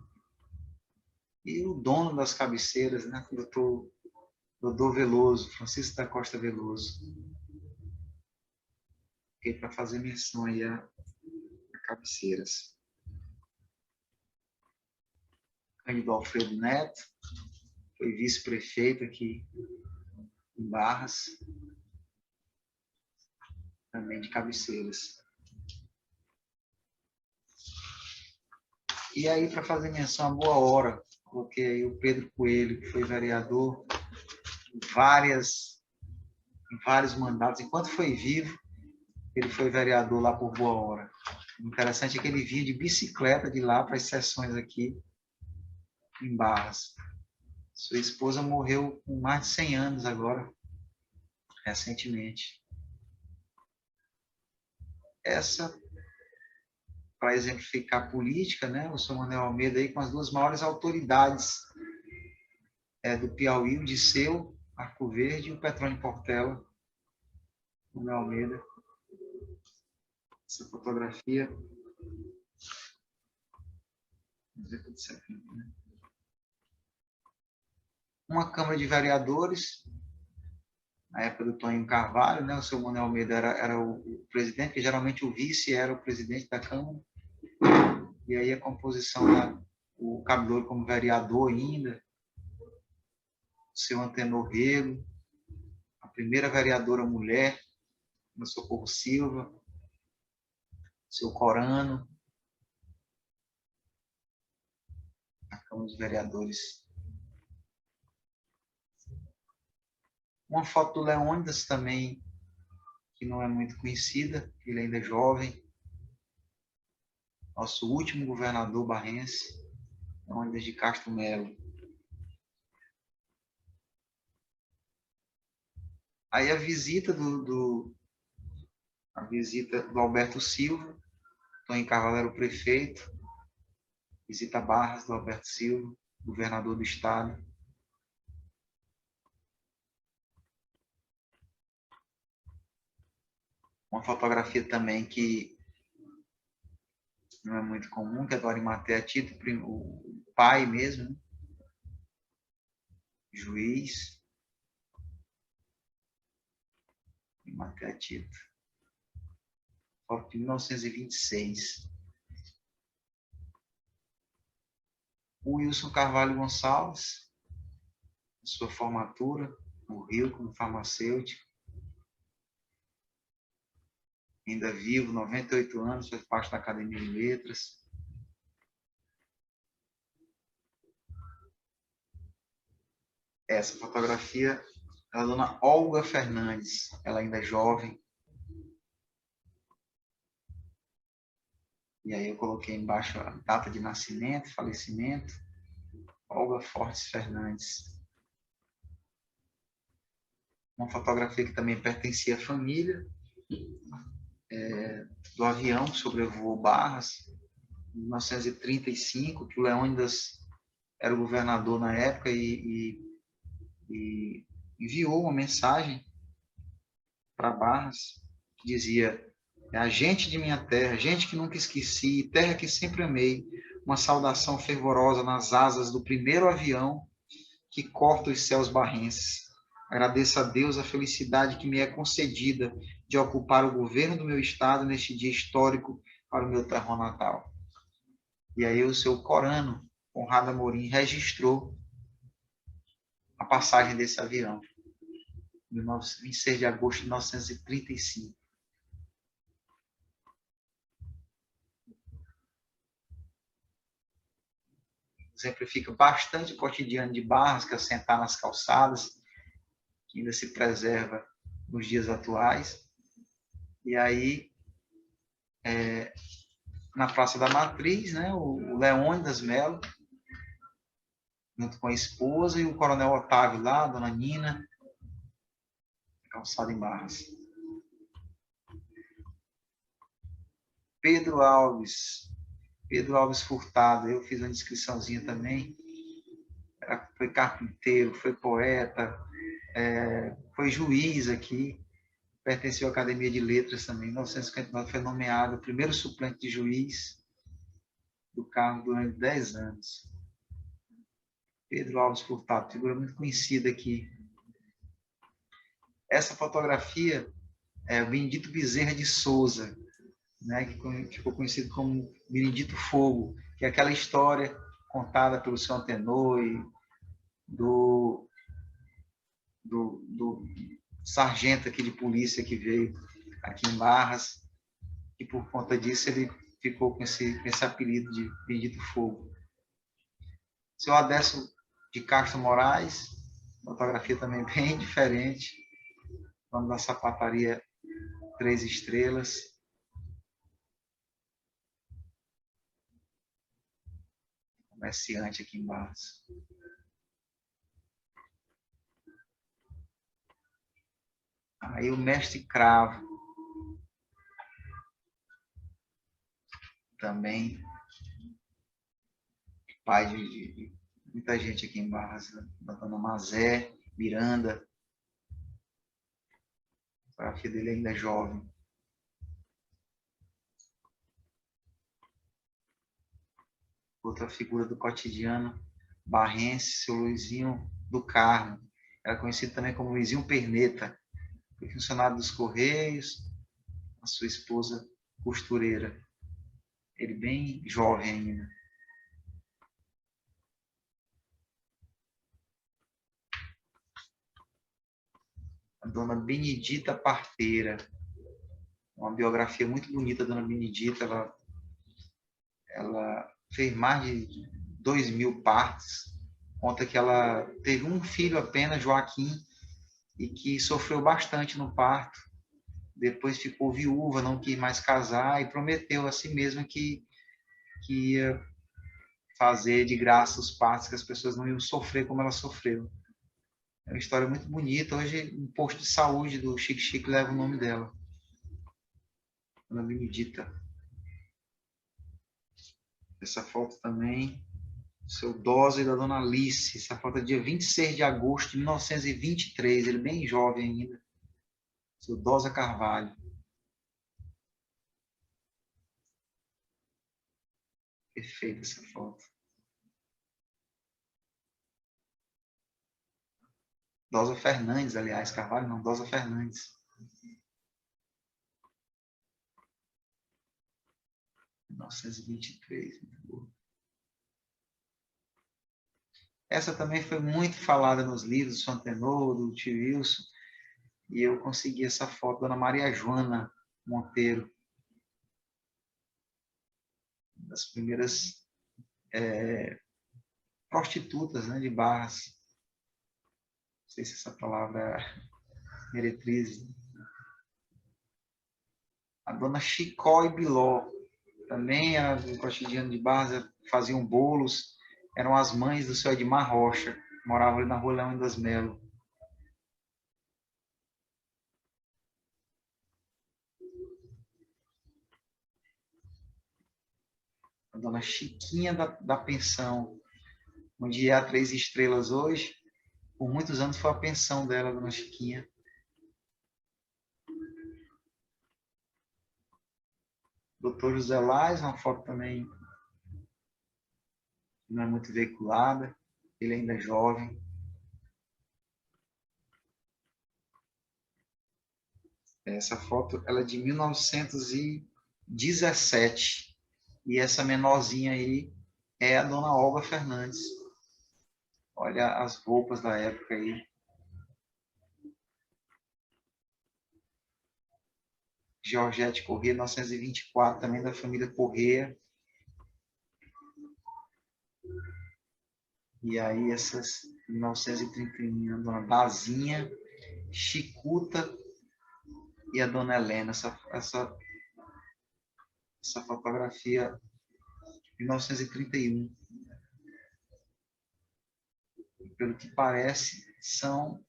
Speaker 2: E o dono das cabeceiras, né, o doutor Dodô Veloso, Francisco da Costa Veloso. Para fazer menção aí a cabeceiras. Cândido Alfredo Neto, foi vice-prefeito aqui em Barras. também de Cabeceiras. E aí, para fazer menção a boa hora, coloquei aí o Pedro Coelho, que foi vereador em vários mandatos. Enquanto foi vivo, ele foi vereador lá por boa hora. O interessante é que ele vinha de bicicleta de lá para as sessões aqui em Barras. Sua esposa morreu com mais de 100 anos agora, recentemente. Essa, para exemplificar a política, né? O senhor Manuel Almeida aí com as duas maiores autoridades do Piauí, o Disseu, Arco Verde, e o Petrônio Portela, Manuel Almeida. Essa fotografia. Uma Câmara de Vereadores, na época do Toninho Carvalho, né? O seu Manuel Almeida era o presidente, porque geralmente o vice era o presidente da Câmara. E aí a composição o Cabello como vereador ainda, o seu Antenor Rego, a primeira vereadora mulher, o Socorro Silva, o seu Corano, a Câmara dos Vereadores. Uma foto do Leônidas também, que não é muito conhecida, ele ainda é jovem. Nosso último governador barrense, Leônidas de Castro Melo. Aí a visita do Alberto Silva, Toninho Carvalho era o prefeito, visita Barras do Alberto Silva, governador do estado. Uma fotografia também que não é muito comum, que é do Arimatea Tito, o pai mesmo, né? Juiz. Arimatea Tito. Foto de 1926. O Wilson Carvalho Gonçalves, sua formatura no Rio como farmacêutico. Ainda vivo, 98 anos, faz parte da Academia de Letras. Essa fotografia é da dona Olga Fernandes, ela ainda é jovem. E aí eu coloquei embaixo a data de nascimento, falecimento, Olga Fortes Fernandes. Uma fotografia que também pertencia à família, do avião que sobrevoou Barras, em 1935, que o Leônidas era o governador na época e enviou uma mensagem para Barras, que dizia: é a gente de minha terra, gente que nunca esqueci, terra que sempre amei, uma saudação fervorosa nas asas do primeiro avião que corta os céus barrenses. Agradeço a Deus a felicidade que me é concedida de ocupar o governo do meu estado neste dia histórico para o meu terrão natal. E aí o seu Corano, Conrado Amorim, registrou a passagem desse avião, em 26 de agosto de 1935. Exemplifica bastante o cotidiano de Barras, que é sentar nas calçadas, que ainda se preserva nos dias atuais. E aí, na Praça da Matriz, né, o Leônidas Melo, junto com a esposa, e o Coronel Otávio lá, a Dona Nina, calçada em Barras. Pedro Alves Furtado, eu fiz uma descriçãozinha também. Foi carpinteiro, foi poeta, foi juiz aqui, pertenceu à Academia de Letras também. Em 1959 foi nomeado o primeiro suplente de juiz do cargo durante 10 anos. Pedro Alves Furtado, figura muito conhecida aqui. Essa fotografia é o Benedito Bezerra de Souza, né, que ficou conhecido como Benedito Fogo, que é aquela história contada pelo seu Antenor e do sargento aqui de polícia que veio aqui em Barras, e por conta disso ele ficou com esse apelido de Bendito Fogo. Seu Adesso de Castro Moraes, fotografia também bem diferente, nome da sapataria 3 Estrelas. Comerciante aqui em Barras. Aí o Mestre Cravo, também pai de muita gente aqui em Barras, da dona Mazé, Miranda. A filha dele ainda é jovem. Outra figura do cotidiano barrense, seu Luizinho do Carmo. Era conhecido também como Luizinho Perneta. Foi funcionário dos Correios, a sua esposa costureira. Ele bem jovem ainda. A dona Benedita Parteira. Uma biografia muito bonita da dona Benedita. Ela fez mais de 2.000 partos. Conta que ela teve um filho apenas, Joaquim, e que sofreu bastante no parto. Depois ficou viúva, não quis mais casar e prometeu a si mesma que ia fazer de graça os partos, que as pessoas não iam sofrer como ela sofreu. É uma história muito bonita. Hoje, um posto de saúde do Chique Chique leva o nome dela. Dona Benedita. Essa foto também, seu Dose da Dona Alice. Essa foto é dia 26 de agosto de 1923. Ele bem jovem ainda. Seu Dosa Carvalho. Perfeita essa foto. Dosa Fernandes, aliás. Carvalho não, Dosa Fernandes. Em 1923. Essa também foi muito falada nos livros do Antenor, do tio Wilson. E eu consegui essa foto da Dona Maria Joana Monteiro. Das primeiras prostitutas, né, de Barras. Não sei se essa palavra é meretriz. A Dona Chicó e Biló. Também era do cotidiano de Barras, faziam bolos. Eram as mães do seu Edmar Rocha. Moravam ali na Rua Leão das Melo. A Dona Chiquinha da Pensão, onde é a 3 Estrelas hoje. Por muitos anos foi a pensão dela, a Dona Chiquinha. Doutor José Lais, uma foto também não é muito veiculada. Ele ainda é jovem. Essa foto ela é de 1917. E essa menorzinha aí é a Dona Olga Fernandes. Olha as roupas da época aí. Georgette Corrêa, 1924, também da família Corrêa. E aí essas 1931, a Dona Dazinha, Chicuta e a Dona Helena. Essa fotografia de 1931. Pelo que parece, são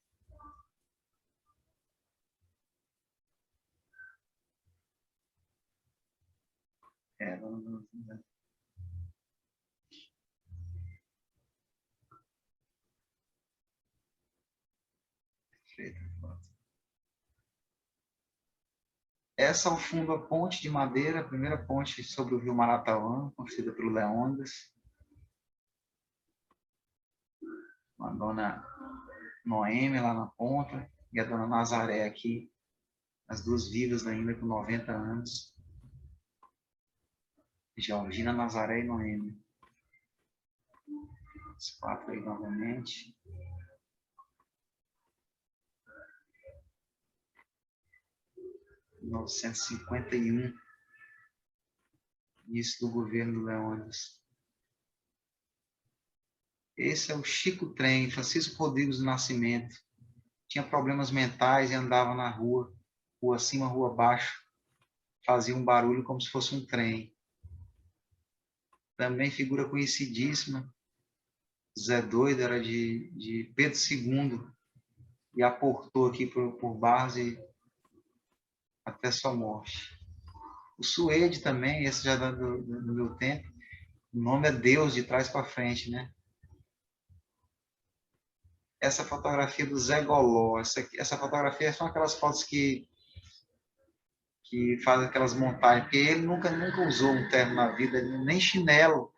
Speaker 2: essa ao fundo a ponte de madeira, a primeira ponte sobre o rio Maratauã, construída pelo Leônidas. A Dona Noêmia lá na ponta e a Dona Nazaré aqui, as duas vivas ainda com 90 anos. Georgina, Nazaré e Noêmia. Os 4 aí novamente. 1951, início do governo do Leônidas. Esse é o Chico Trem, Francisco Rodrigues do Nascimento. Tinha problemas mentais e andava na rua, rua acima, rua abaixo, fazia um barulho como se fosse um trem. Também figura conhecidíssima, Zé Doido, era de Pedro II, e aportou aqui por Barros e até sua morte. O Suede também, esse já do meu tempo, o nome é Deus de trás para frente, né? Essa fotografia do Zé Goló, essa fotografia são aquelas fotos que fazem aquelas montagens, porque ele nunca usou um terno na vida, nem chinelo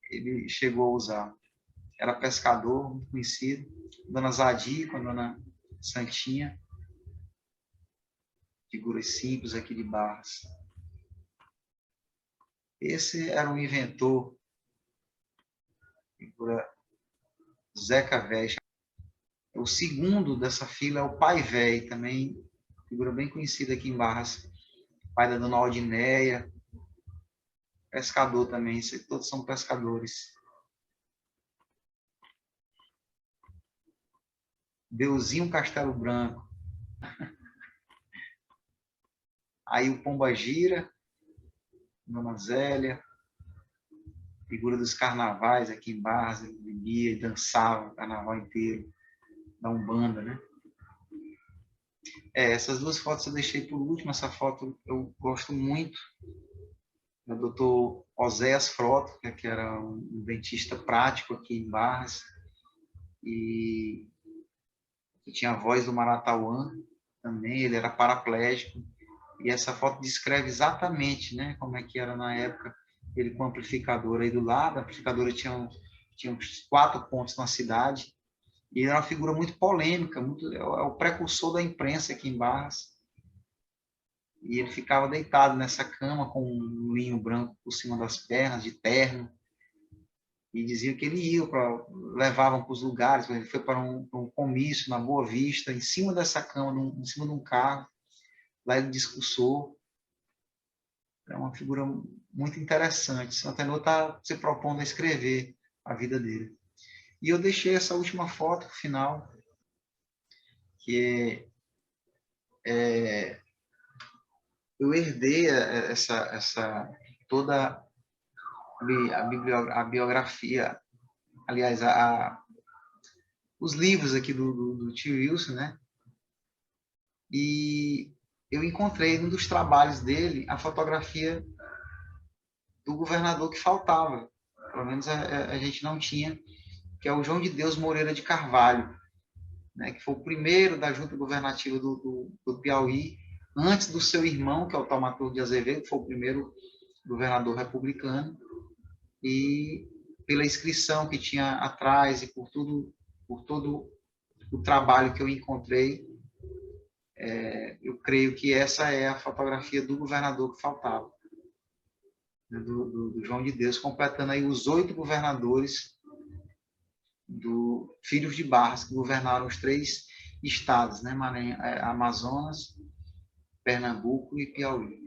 Speaker 2: ele chegou a usar. Era pescador, muito conhecido. Dona Zadia com a Dona Santinha. Figuras simples aqui de Barras. Esse era um inventor, figura Zeca Velho. O segundo dessa fila é o Pai Velho, também figura bem conhecida aqui em Barras. Pai da Dona Aldinéia. Pescador também, todos são pescadores. Deusinho Castelo Branco. Aí o Pomba Gira, Dona Zélia, figura dos carnavais aqui em Barras, ele bebia e dançava o carnaval inteiro, da Umbanda, né? Essas duas fotos eu deixei por último. Essa foto eu gosto muito, do Dr. Oséias Frota, que era um dentista prático aqui em Barras, e que tinha a voz do Maratauã também, ele era paraplégico, e essa foto descreve exatamente, né, como é que era na época, ele com o amplificador aí do lado. A amplificadora tinha uns 4 pontos na cidade, e ele era uma figura muito polêmica, é o precursor da imprensa aqui em Barras, e ele ficava deitado nessa cama com um linho branco por cima das pernas, de terno, e diziam que ele ia levavam para os lugares. Ele foi para um comício na Boa Vista, em cima dessa cama, em cima de um carro. Lá ele discursou. É uma figura muito interessante. Sant'Anô está se propondo a escrever a vida dele. E eu deixei essa última foto final, que eu herdei toda a biografia, aliás, os livros aqui do tio Wilson, né? E eu encontrei num dos trabalhos dele a fotografia do governador que faltava, pelo menos a gente não tinha, que é o João de Deus Moreira de Carvalho, né? Que foi o primeiro da junta governativa do Piauí, antes do seu irmão, que é o Thaumaturgo de Azevedo, que foi o primeiro governador republicano, e pela inscrição que tinha atrás e por todo o trabalho que eu encontrei, eu creio que essa é a fotografia do governador que faltava, né, do João de Deus, completando aí os 8 governadores filhos de Barras, que governaram os 3 estados, né, Amazonas, Pernambuco e Piauí.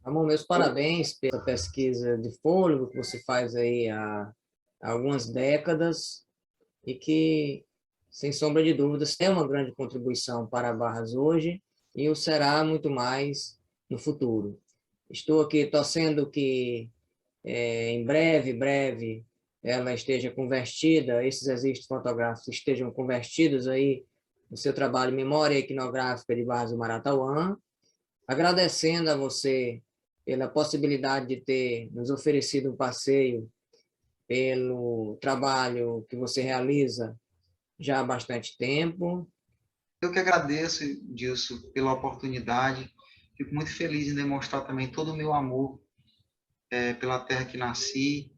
Speaker 1: Ramon, meus parabéns pela pesquisa de fôlego que você faz aí há algumas décadas e que, sem sombra de dúvidas, tem uma grande contribuição para Barras hoje e o será muito mais no futuro. Estou aqui torcendo que em breve ela esteja convertida, esses registros fotográficos estejam convertidos aí no seu trabalho Memória Equinográfica de Barras do Maratauã, agradecendo a você pela possibilidade de ter nos oferecido um passeio, pelo trabalho que você realiza já há bastante tempo.
Speaker 2: Eu que agradeço, Dilson, pela oportunidade. Fico muito feliz em demonstrar também todo o meu amor pela terra que nasci,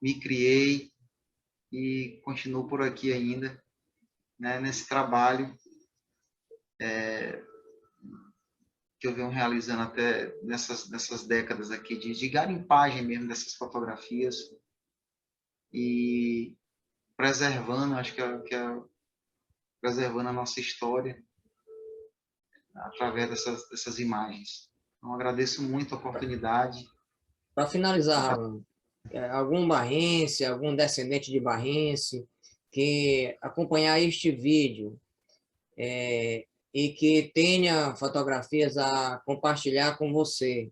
Speaker 2: me criei e continuo por aqui ainda, né, nesse trabalho que eu venho realizando até nessas décadas aqui, de garimpagem mesmo dessas fotografias e preservando, acho que é preservando a nossa história, através dessas imagens. Então, agradeço muito a oportunidade.
Speaker 1: Para finalizar, Ramon, algum barrense, algum descendente de barrense que acompanhar este vídeo e que tenha fotografias a compartilhar com você,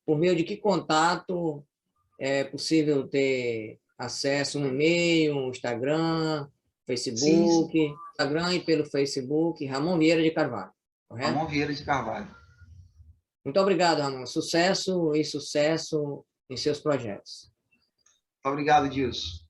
Speaker 1: por meio de que contato é possível ter acesso? Um e-mail, um Instagram,
Speaker 2: Sim, sim.
Speaker 1: Facebook, Instagram e pelo Facebook, Ramon Vieira de Carvalho, correto?
Speaker 2: Ramon Vieira de Carvalho.
Speaker 1: Muito obrigado, Ramon. Sucesso e sucesso em seus projetos.
Speaker 2: Muito obrigado, Dilson.